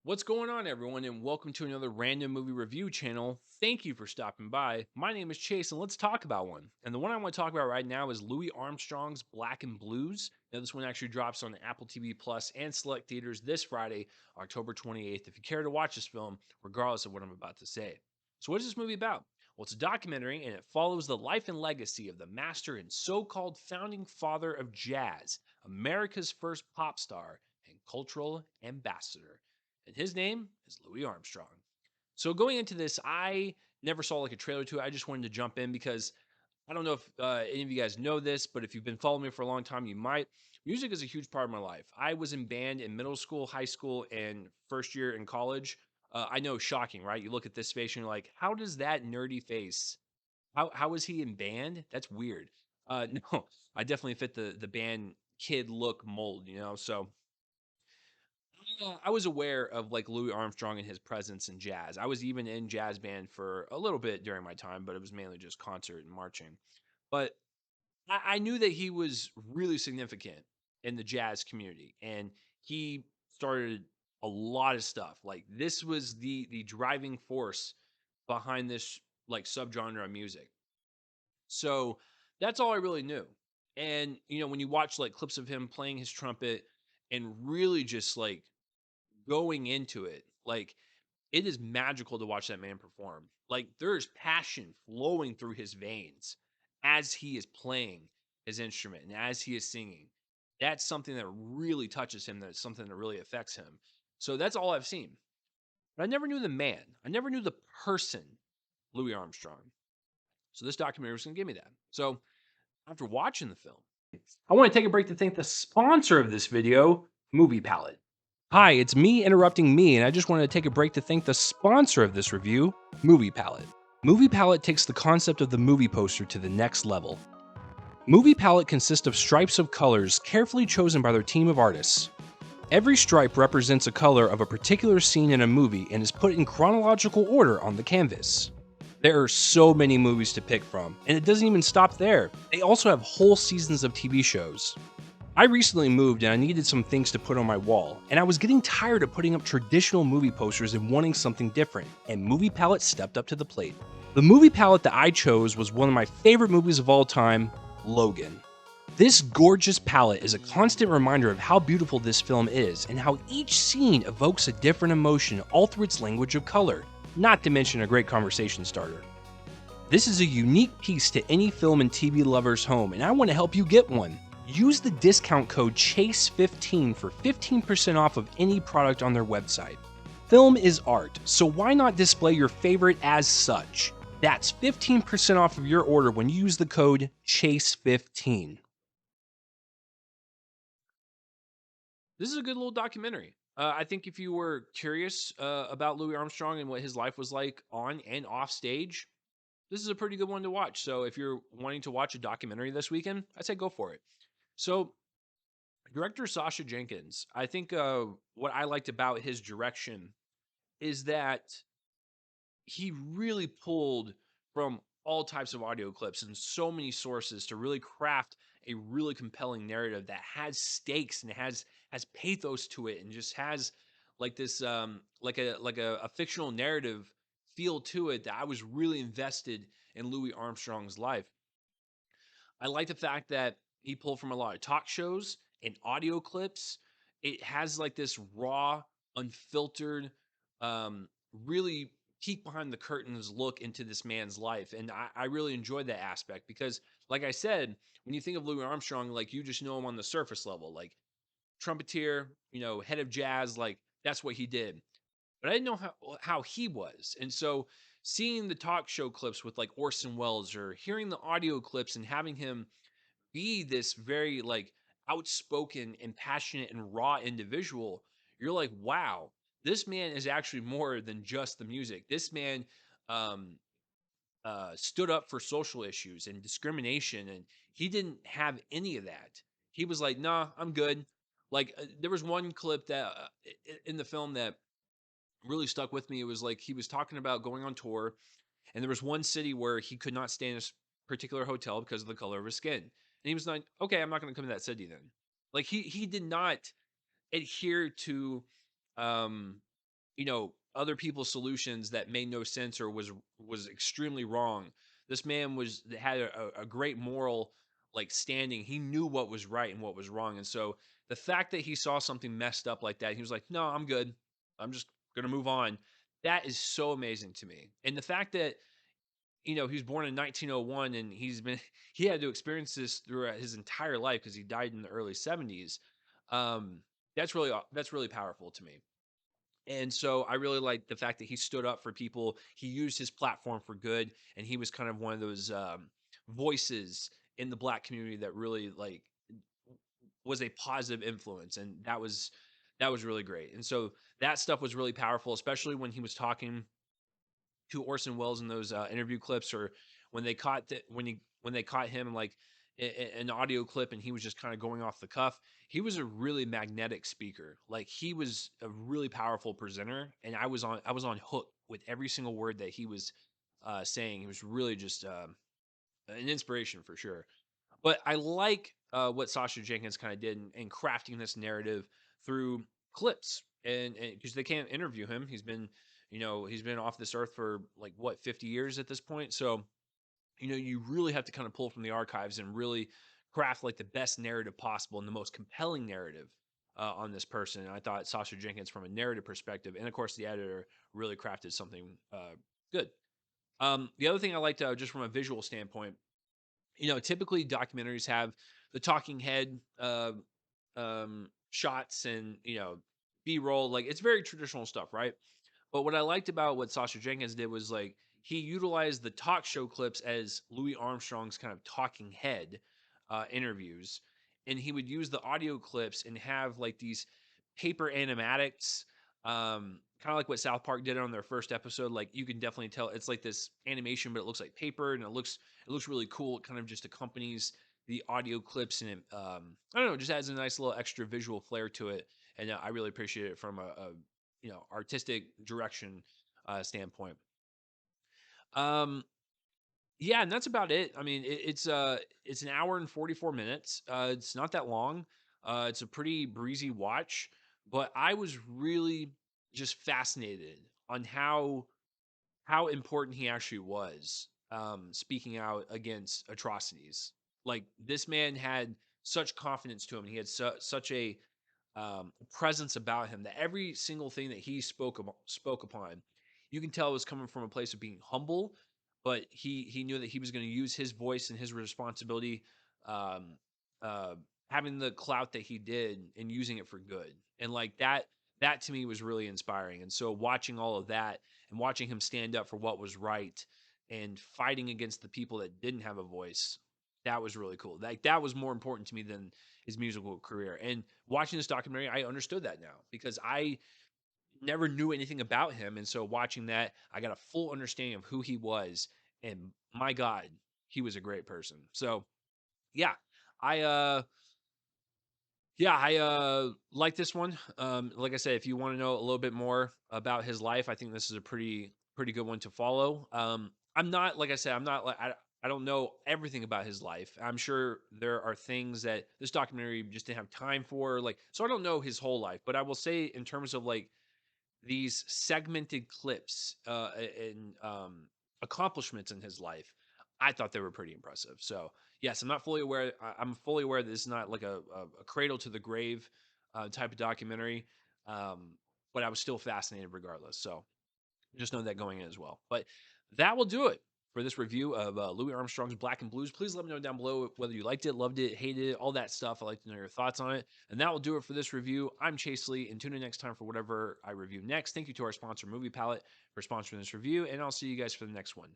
What's going on, everyone, and welcome to another random movie review channel. Thank you for stopping by. My name is Chase, and let's talk about one. And the one I want to talk about right now is Louis Armstrong's Black and Blues. Now, this one actually drops on Apple TV Plus and select theaters this Friday, October 28th. If you care to watch this film, regardless of what I'm about to say. So, what is this movie about? Well, it's a documentary, and it follows the life and legacy of the master and so-called founding father of jazz, America's first pop star and cultural ambassador, and his name is Louis Armstrong. So going into this, I never saw like a trailer to it. I just wanted to jump in because I don't know if any of you guys know this, but if you've been following me for a long time, you might. Music is a huge part of my life. I was in band in middle school, high school, and first year in college. I know, shocking, right? You look at this face and you're like, how does that nerdy face? How is he in band? That's weird. No, I definitely fit the band kid look mold, So I was aware of like Louis Armstrong and his presence in jazz. I was even in jazz band for a little bit during my time, but it was mainly just concert and marching. But I knew that he was really significant in the jazz community, and he started a lot of stuff. Like this was the driving force behind this like subgenre of music. So that's all I really knew. And when you watch like clips of him playing his trumpet and really just like going into it, like it is magical to watch that man perform. Like there's passion flowing through his veins as he is playing his instrument and as he is singing. That's something that really touches him. That's something that really affects him. So that's all I've seen. But I never knew the man. I never knew the person, Louis Armstrong. So this documentary was going to give me that. So after watching the film, I want to take a break to thank the sponsor of this video, Movie Palette. Hi, it's me interrupting me, and I just wanted to take a break to thank the sponsor of this review, Movie Palette. Movie Palette takes the concept of the movie poster to the next level. Movie Palette consists of stripes of colors carefully chosen by their team of artists. Every stripe represents a color of a particular scene in a movie and is put in chronological order on the canvas. There are so many movies to pick from, and it doesn't even stop there. They also have whole seasons of TV shows. I recently moved and I needed some things to put on my wall, and I was getting tired of putting up traditional movie posters and wanting something different, and Movie Palette stepped up to the plate. The movie palette that I chose was one of my favorite movies of all time, Logan. This gorgeous palette is a constant reminder of how beautiful this film is and how each scene evokes a different emotion all through its language of color, not to mention a great conversation starter. This is a unique piece to any film and TV lover's home, and I want to help you get one. Use the discount code CHASE15 for 15% off of any product on their website. Film is art, so why not display your favorite as such? That's 15% off of your order when you use the code CHASE15. This is a good little documentary. I think if you were curious about Louis Armstrong and what his life was like on and off stage, this is a pretty good one to watch. So if you're wanting to watch a documentary this weekend, I'd say go for it. So director Sasha Jenkins, I think what I liked about his direction is that he really pulled from all types of audio clips and so many sources to really craft a really compelling narrative that has stakes and has pathos to it and just has like this a fictional narrative feel to it that I was really invested in Louis Armstrong's life. I like the fact that he pulled from a lot of talk shows and audio clips. It has like this raw, unfiltered, really peek behind the curtains look into this man's life. And I really enjoyed that aspect because, like I said, when you think of Louis Armstrong, like you just know him on the surface level, like trumpeter, head of jazz, like that's what he did. But I didn't know how he was. And so seeing the talk show clips with like Orson Welles or hearing the audio clips and having him be this very like outspoken and passionate and raw individual, you're like, wow, this man is actually more than just the music. This man um, stood up for social issues and discrimination, and he didn't have any of that. He was like, nah, I'm good. Like, there was one clip that in the film that really stuck with me. It was like he was talking about going on tour, and there was one city where he could not stay in a particular hotel because of the color of his skin. And he was like, okay, I'm not going to come to that city then. Like he did not adhere to um other people's solutions that made no sense or was extremely wrong. This man had a great moral like standing. He knew what was right and what was wrong. And so the fact that he saw something messed up like that, he was like, "No, I'm good. I'm just going to move on." That is so amazing to me. And the fact that he was born in 1901 and he had to experience this throughout his entire life because he died in the early 70s. Um that's really powerful to me. And so I really like the fact that he stood up for people. He used his platform for good, and he was kind of one of those voices in the black community that really like was a positive influence, and that was really great. And so that stuff was really powerful, especially when he was talking to Orson Welles in those interview clips, or when they caught when they caught him like an audio clip, and he was just kind of going off the cuff. He was a really magnetic speaker. Like he was a really powerful presenter, and I was on hook with every single word that he was saying. He was really just an inspiration for sure. But I like what Sasha Jenkins kind of did in crafting this narrative through clips, and because they can't interview him, he's been off this earth for like what 50 years at this point. So you really have to kind of pull from the archives and really craft like the best narrative possible and the most compelling narrative on this person. And I thought Sasha Jenkins, from a narrative perspective, and of course the editor, really crafted something good. The other thing I liked, just from a visual standpoint, typically documentaries have the talking head shots and B-roll. Like it's very traditional stuff, right? But what I liked about what Sasha Jenkins did was like he utilized the talk show clips as Louis Armstrong's kind of talking head interviews, and he would use the audio clips and have like these paper animatics, kind of like what South Park did on their first episode. Like you can definitely tell it's like this animation, but it looks like paper, and it looks really cool. It kind of just accompanies the audio clips, and it, I don't know, just adds a nice little extra visual flair to it. And I really appreciate it from a artistic direction standpoint. Um, yeah, and that's about it. I mean, it's an hour and 44 minutes. It's not that long. It's a pretty breezy watch, but I was really just fascinated on how important he actually was, speaking out against atrocities. Like this man had such confidence to him. He had such a presence about him that every single thing that he spoke upon, you can tell was coming from a place of being humble, but he knew that he was going to use his voice and his responsibility, um, uh, having the clout that he did and using it for good, and like that to me was really inspiring. And so watching all of that and watching him stand up for what was right and fighting against the people that didn't have a voice, that was really cool. Like that was more important to me than his musical career. And watching this documentary, I understood that now because I never knew anything about him. And so watching that, I got a full understanding of who he was. And my God, he was a great person. So yeah, I like this one. Like I said, if you want to know a little bit more about his life, I think this is a pretty good one to follow. I'm not like I said, I'm not like I don't know everything about his life. I'm sure there are things that this documentary just didn't have time for, like so I don't know his whole life, but I will say in terms of like these segmented clips and accomplishments in his life, I thought they were pretty impressive. So yes, I'm not fully aware. I'm fully aware that this is not like a cradle to the grave type of documentary, um, but I was still fascinated regardless. So just know that going in as well. But that will do it for this review of Louis Armstrong's Black and Blues. Please let me know down below whether you liked it, loved it, hated it, all that stuff. I'd like to know your thoughts on it. And that will do it for this review. I'm Chase Lee, and tune in next time for whatever I review next. Thank you to our sponsor, Movie Palette, for sponsoring this review, and I'll see you guys for the next one.